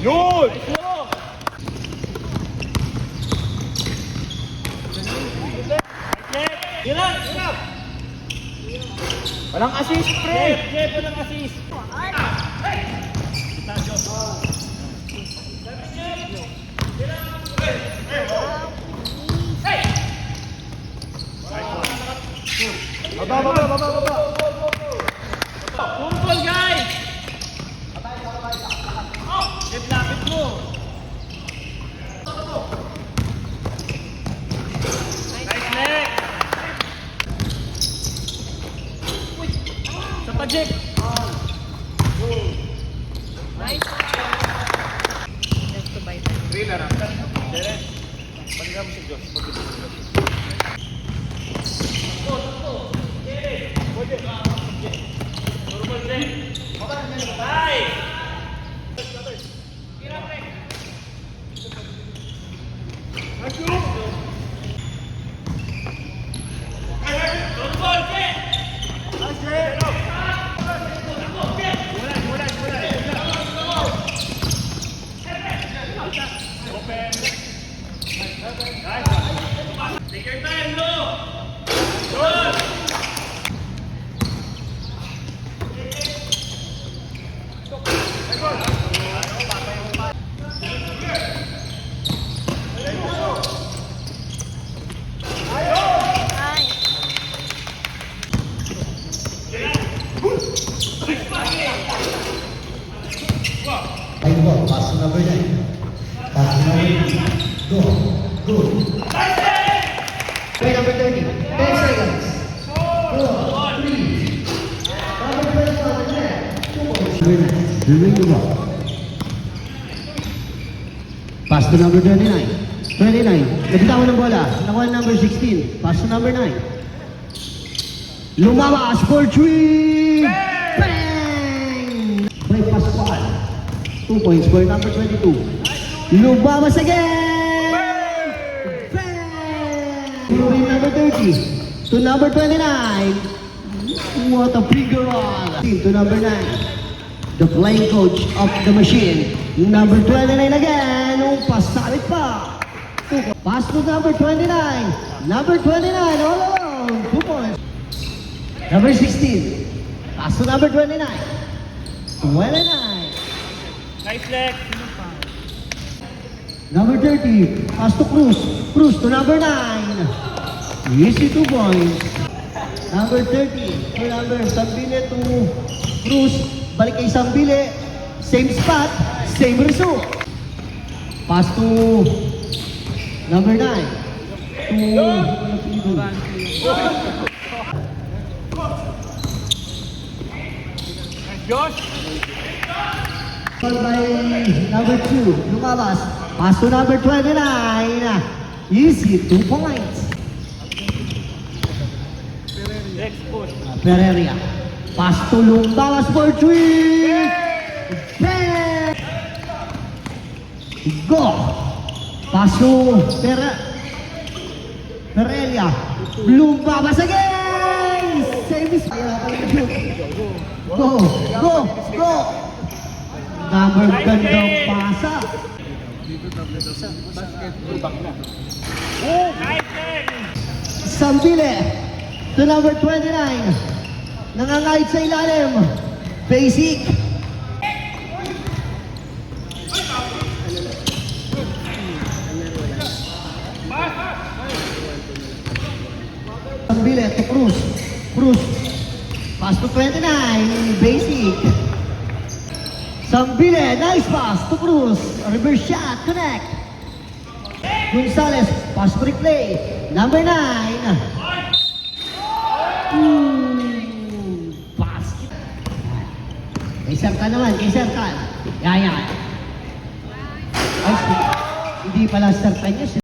Yun! Hirap! Hirap! Walang assist, pre! Jeff, walang assist! Baba! Kumpol, guys! Jeff, lapit mo! Nice leg! Sa pa, Jeff! Nice. Just to buy that. Thriller, ah. Dere, pagkakam mo si Diyos. Take your time, no! Good! Right ball, pass to number 9. Pass to number 2. Go. Play number 30. 10 seconds. 4, 3. Number 12 net. 2 points. During the ball. Pass to number 29. 29. Nabitawan ng bola. Nakuha number 16. Pass to number 9. Lumawas for 3. Bang! Play pass ball. 2 points for number 22. Lumawas again! Bang! Moving number 30 to number 29. What a figure on! To number 9. The playing coach of the machine. Number 29 again. Pasalit pa. Pass to number 29. Number 29 all alone. 2 points. Number 16. Pass to number 29. 29. Nice leg! Number 30, pass to Cruz. Cruz to number 9. Easy 2 points. Number 30, to number Sambile to Cruz. Balik kay Sambile. Same spot, same result. Pass to number 9. To Josh! followed by number 2, Lumabas. Pass to number 29. Easy, 2 points. Next push. Pereira. Pass to Lumabas for 3. Bang! Go! Pass to Pereira. Lumabas again! Save is... Go! Number gandang pasa. Oh! Nice leg! Sambile to number 29. Nangangahit sa ilalim. Basic. Sambile to Cruz. Pass to 29. Basic. Sambile, nice pass to Cruz. Reverse shot, connect. Gonzalez, pass to replay. Number 9. Basket. Kay Serkan naman, kay Serkan. Yan. Ay, hindi pala Serkan niya.